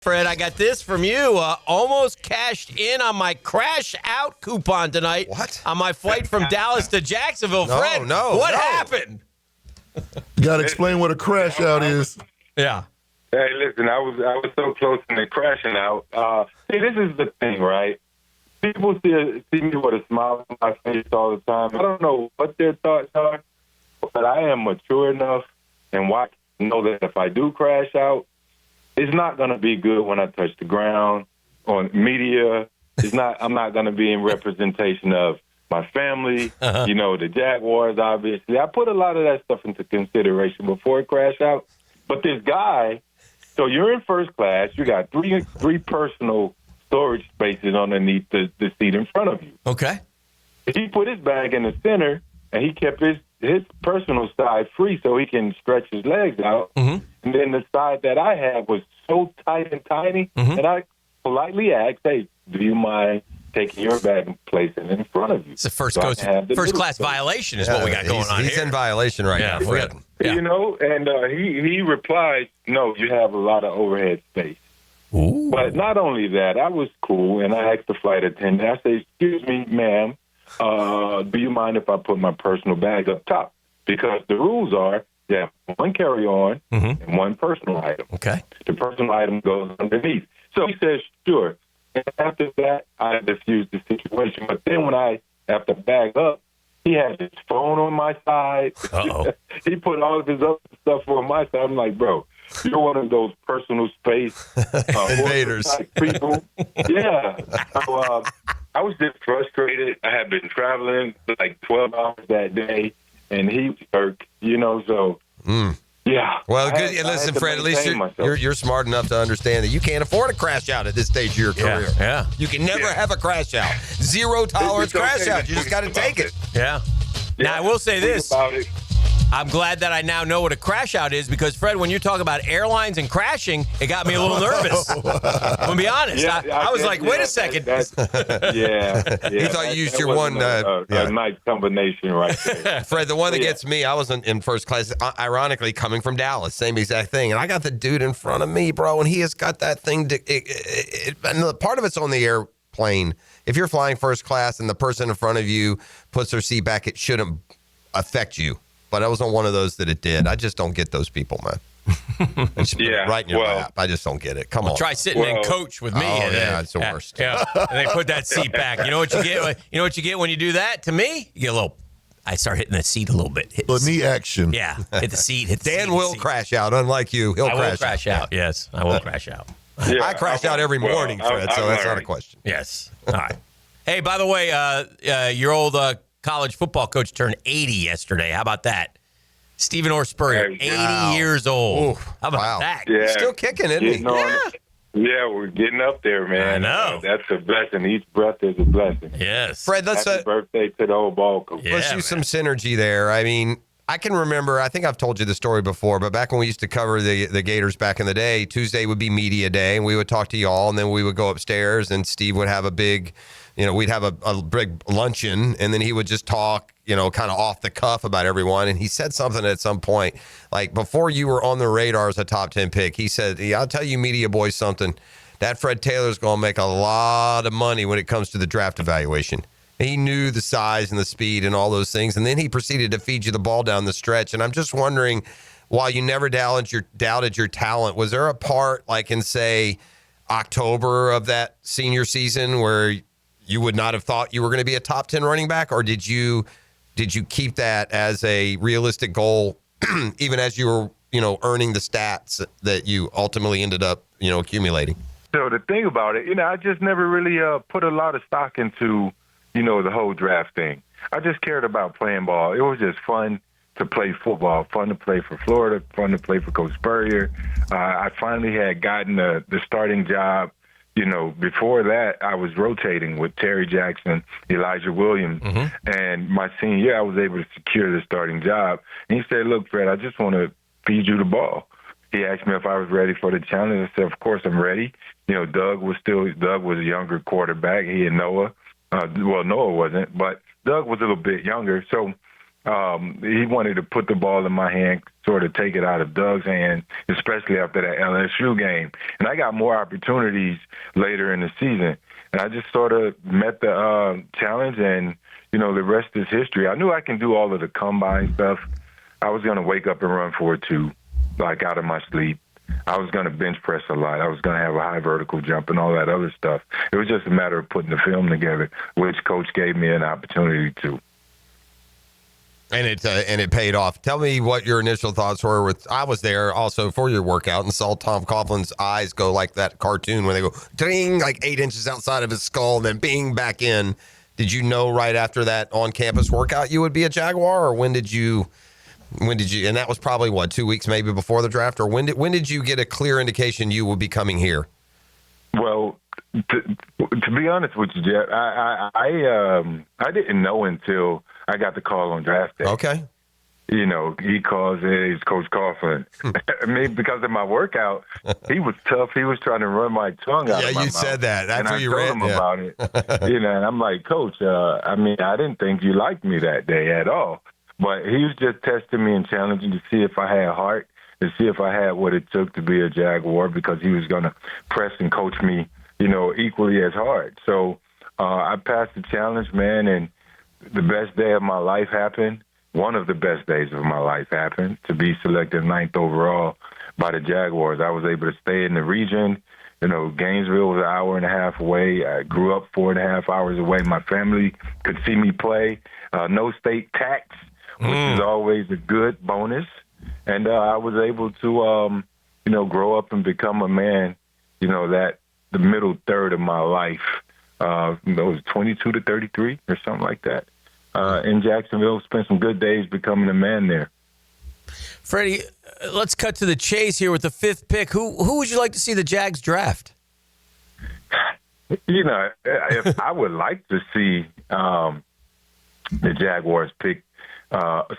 Fred, I got this from you. Almost cashed in on my crash out coupon tonight. What? On my flight from Dallas to Jacksonville. No, Fred, no, what no. happened? You got to explain what a crash out is. Yeah. Hey, listen, I was so close to crashing out. See, this is the thing, right? People see me with a smile on my face all the time. I don't know what their thoughts are, but I am mature enough and know that if I do crash out, it's not going to be good when I touch the ground on media. I'm not going to be in representation of my family, the Jaguars, obviously. I put a lot of that stuff into consideration before I crash out. But this guy, so you're in first class. You got three personal storage spaces underneath the seat in front of you. Okay. He put his bag in the center, and he kept his personal side free so he can stretch his legs out. Mm-hmm. And then the side that I had was so tight and tiny, and I politely asked, hey, do you mind taking your bag and placing it in front of you? It's a first-class violation is what we got going on He's here. in violation right now, Fred. Yeah. And he replied, no, you have a lot of overhead space. Ooh. But not only that, I was cool, and I asked the flight attendant, I said, excuse me, ma'am, do you mind if I put my personal bag up top? Because the rules are, one carry-on and one personal item. Okay. The personal item goes underneath. So he says, sure. And after that, I diffused the situation. But then when I have to bag up, he had his phone on my side. Uh-oh. He put all of his other stuff on my side. I'm like, bro, you're one of those personal space invaders. People. Yeah. So, I was just frustrated. I had been traveling like 12 hours that day, and he worked, so. Yeah. Well, good. Listen, Fred, at least you're smart enough to understand that you can't afford a crash out at this stage of your career. Yeah. You can never have a crash out. Zero tolerance crash out. You just got to take it. Yeah. Now, I will say this. I'm glad that I now know what a crash out is because, Fred, when you talk about airlines and crashing, it got me a little nervous. I'm going to be honest. I was like, wait a second. He thought you used your one. A nice combination right there. Fred, the one that gets me, I was in first class, ironically, coming from Dallas, same exact thing. And I got the dude in front of me, bro, and he has got that thing. And part of it's on the airplane. If you're flying first class and the person in front of you puts their seat back, it shouldn't affect you. But I was on one of those that it did. I just don't get those people, man. Right in your lap. I just don't get it. Come on. Try sitting in coach with me. It's the worst. Yeah. And they put that seat back. You know what you get? You know what you get when you do that? To me, you get a little. I start hitting the seat a little bit. Knee action. Yeah. Hit the seat. Dan will crash out, unlike you. I will crash out. Yes, I will crash out. Yeah, I crash out every morning, Fred, so that's not a question. Yes. All right. Hey, by the way, your old college football coach turned 80 yesterday. How about that? Stephen Orr Spurrier, 80 years old. How about that? Yeah. Still kicking, isn't he? Yeah, we're getting up there, man. I know. That's a blessing. Each breath is a blessing. Yes. Fred, Happy birthday to the old ball coach. Let's use some synergy there. I mean, I can remember, I think I've told you the story before, but back when we used to cover the Gators back in the day, Tuesday would be media day, and we would talk to y'all, and then we would go upstairs, and Steve would have a big, we'd have a big luncheon, and then he would just talk, kind of off the cuff about everyone. And he said something at some point, like before you were on the radar as a top 10 pick, he said, I'll tell you media boys something, that Fred Taylor's going to make a lot of money when it comes to the draft evaluation. He knew the size and the speed and all those things. And then he proceeded to feed you the ball down the stretch. And I'm just wondering, while you never doubted your talent, was there a part like in, say, October of that senior season where you would not have thought you were going to be a top 10 running back? Or did you keep that as a realistic goal, even as you were, earning the stats that you ultimately ended up, accumulating? So the thing about it, I just never really put a lot of stock into, the whole draft thing. I just cared about playing ball. It was just fun to play football, fun to play for Florida, fun to play for Coach Spurrier. I finally had gotten the starting job. Before that, I was rotating with Terry Jackson, Elijah Williams, and my senior year, I was able to secure the starting job. And he said, look, Fred, I just want to feed you the ball. He asked me if I was ready for the challenge. I said, of course I'm ready. Doug was a younger quarterback. He and Noah. Noah wasn't, but Doug was a little bit younger. So he wanted to put the ball in my hand, sort of take it out of Doug's hand, especially after that LSU game. And I got more opportunities later in the season. And I just sort of met the challenge, and, you know, the rest is history. I knew I can do all of the combine stuff. I was going to wake up and run 4.2, like out of my sleep. I was going to bench press a lot. I was going to have a high vertical jump and all that other stuff. It was just a matter of putting the film together, which Coach gave me an opportunity to. And it paid off. Tell me what your initial thoughts were I was there also for your workout and saw Tom Coughlin's eyes go like that cartoon when they go ding, like 8 inches outside of his skull, and then bing back in. Did you know right after that on-campus workout you would be a Jaguar, or when did you, and that was probably what, 2 weeks maybe before the draft, or when did you get a clear indication you would be coming here? Well, to be honest with you, Jeff, I didn't know until I got the call on draft day. Okay. You know, he calls, hey, it's Coach Coughlin. I mean, because of my workout, he was tough. He was trying to run my tongue out of my mouth. Yeah, you said that. After and you I told him about it. You know, and I'm like, Coach, I mean, I didn't think you liked me that day at all. But he was just testing me and challenging to see if I had heart, to see if I had what it took to be a Jaguar, because he was going to press and coach me, you know, equally as hard. So I passed the challenge, man, and the best day of my life happened. One of the best days of my life happened, to be selected 9th overall by the Jaguars. I was able to stay in the region. You know, Gainesville was an hour and a half away. I grew up 4.5 hours away. My family could see me play. No state tax, which is always a good bonus. And I was able to, you know, grow up and become a man, you know, that the middle third of my life, it was 22 to 33 or something like that. In Jacksonville, spent some good days becoming a man there. Freddie, let's cut to the chase here with the 5th pick. Who would you like to see the Jags draft? You know, if I would like to see the Jaguars pick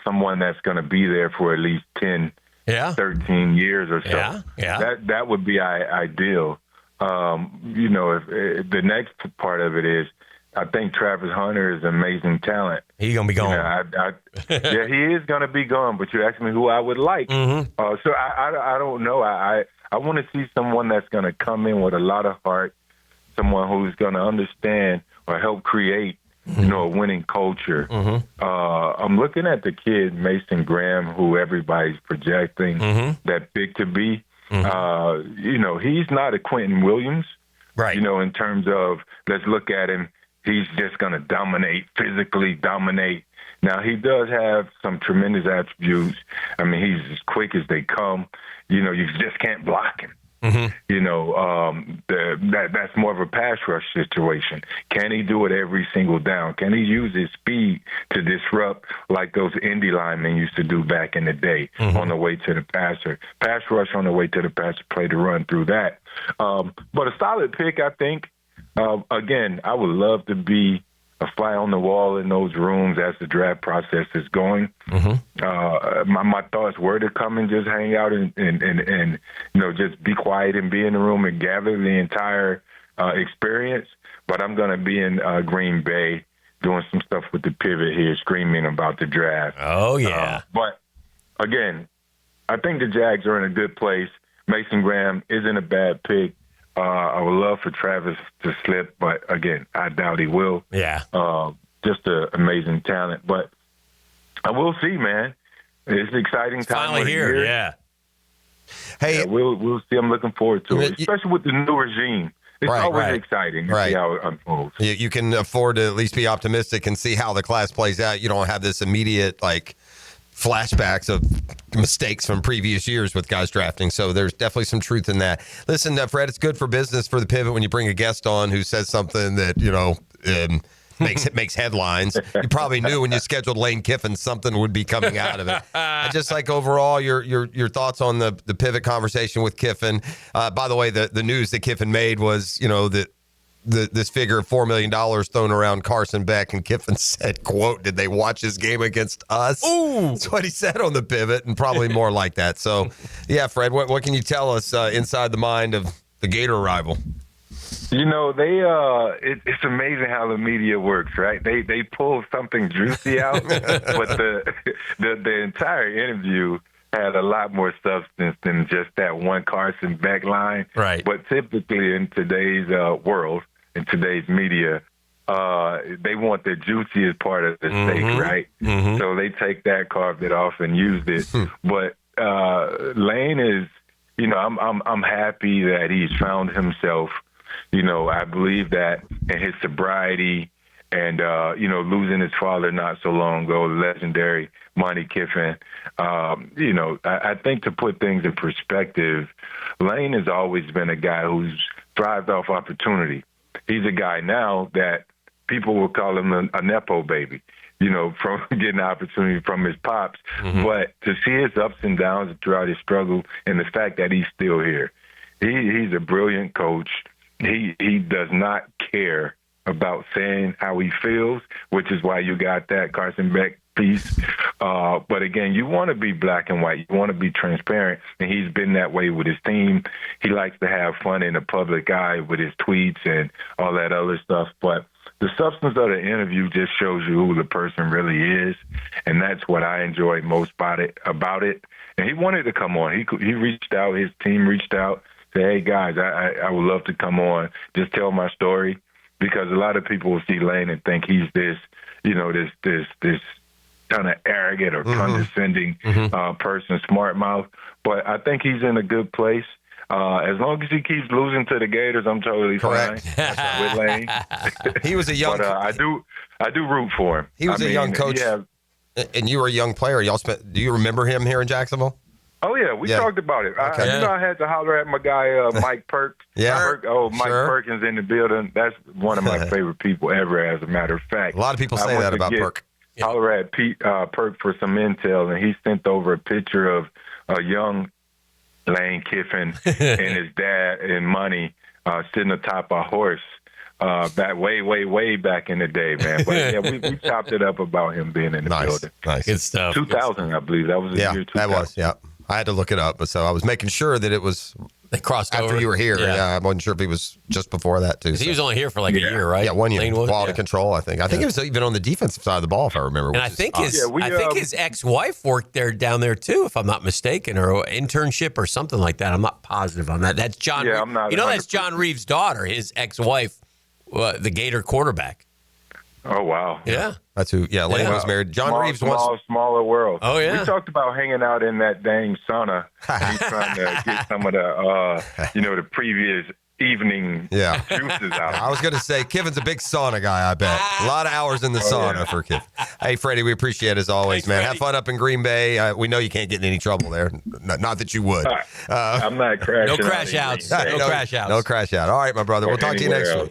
someone that's going to be there for at least 10, 13 years or so. That would be ideal. You know, if the next part of it is, I think Travis Hunter is amazing talent. He's going to be gone. Yeah, he is going to be gone, but you asked me who I would like. So I don't know. I want to see someone that's going to come in with a lot of heart, someone who's going to understand or help create, you know, a winning culture. I'm looking at the kid, Mason Graham, who everybody's projecting that big to be. You know, he's not a Quentin Williams, right? You know, in terms of, let's look at him. He's just going to dominate, physically dominate. Now, he does have some tremendous attributes. I mean, he's as quick as they come. You know, you just can't block him. You know, that's more of a pass rush situation. Can he do it every single down? Can he use his speed to disrupt like those Indy linemen used to do back in the day on the way to the passer? Pass rush on the way to the passer, play to run through that. But a solid pick, I think. Again, I would love to be a fly on the wall in those rooms as the draft process is going. My thoughts were to come and just hang out and you know, just be quiet and be in the room and gather the entire experience. But I'm going to be in Green Bay doing some stuff with the pivot here, screaming about the draft. Oh, yeah. But, again, I think the Jags are in a good place. Mason Graham isn't a bad pick. I would love for Travis to slip, but again, I doubt he will. Yeah. Just an amazing talent. But I will see, man. It's an exciting time. Finally here, yeah. Hey, yeah, we'll see. I'm looking forward to it, especially with the new regime. It's always exciting to see how it unfolds. You can afford to at least be optimistic and see how the class plays out. You don't have this immediate, like, flashbacks of mistakes from previous years with guys drafting. So there's definitely some truth in that. Listen, Fred, it's good for business for the Pivot when you bring a guest on who says something that, you know, makes headlines. You probably knew when you scheduled Lane Kiffin something would be coming out of it. And just like overall, your thoughts on the Pivot conversation with Kiffin. By the way, the news that Kiffin made was, you know, that this figure of $4 million thrown around Carson Beck, and Kiffin said, quote, "Did they watch his game against us?" Ooh. That's what he said on the Pivot, and probably more like that. So, yeah, Fred, what can you tell us inside the mind of the Gator rival? You know, it's amazing how the media works, right? They pull something juicy out, but the entire interview had a lot more substance than just that one Carson Beck line. Right. But typically in today's world, in today's media, they want the juiciest part of the steak, right? Mm-hmm. So they take that, carved it off, and used it. But Lane is, I'm happy that he's found himself. I believe that in his sobriety and, losing his father not so long ago, the legendary Lane Kiffin, I think to put things in perspective, Lane has always been a guy who's thrived off opportunity. He's a guy now that people will call him a Nepo baby, from getting the opportunity from his pops. Mm-hmm. But to see his ups and downs throughout his struggle and the fact that he's still here, he's a brilliant coach. He does not care about saying how he feels, which is why you got that Carson Beck piece. But again, you want to be black and white. You want to be transparent, and he's been that way with his team. He likes to have fun in the public eye with his tweets and all that other stuff. But the substance of the interview just shows you who the person really is, and that's what I enjoyed most about it. And he wanted to come on. He reached out. His team reached out, said, "Hey guys, I would love to come on, just tell my story," because a lot of people will see Lane and think he's this, this kind of arrogant or condescending person, smart mouth. But I think he's in a good place. As long as he keeps losing to the Gators, I'm totally fine with Lane. He was a young. But I do root for him. He was a young coach, and you were a young player. Do you remember him here in Jacksonville? Oh yeah, we talked about it. Okay. I had to holler at my guy Mike Perks. Mike Perkins in the building. That's one of my favorite people ever. As a matter of fact, a lot of people say that about Perk. Holler at Perk for some intel, and he sent over a picture of a young Lane Kiffin and his dad and Money sitting atop a horse back way back in the day, man. But yeah, we chopped it up about him being in the building. Nice. Good stuff. 2000, I believe. That was the year 2000. That was, I had to look it up, but so I was making sure that it was they crossed after over. You were here. Yeah, I wasn't sure if he was just before that too. He was only here for like a year, right? Yeah, 1 year. Quality control, I think. I think he was even on the defensive side of the ball, if I remember. And I think his ex-wife worked down there too, if I'm not mistaken, or an internship or something like that. I'm not positive on that. That's John. Yeah, I'm not. That's John Reeves' daughter. His ex-wife, the Gator quarterback. Oh wow. Yeah. That's who. Yeah, Lane was married. John Reeves smaller world. Oh yeah. We talked about hanging out in that dang sauna. He's trying to get some of the, the previous evening juices out. I was going to say Kiffin's a big sauna guy. I bet a lot of hours in the sauna for Kiffin. Hey, Freddie, we appreciate it as always, man. Freddie. Have fun up in Green Bay. We know you can't get in any trouble there. Not that you would. I'm not crashing. No crash outs. No crash outs. No crash out. All right, my brother. We'll talk to you next week.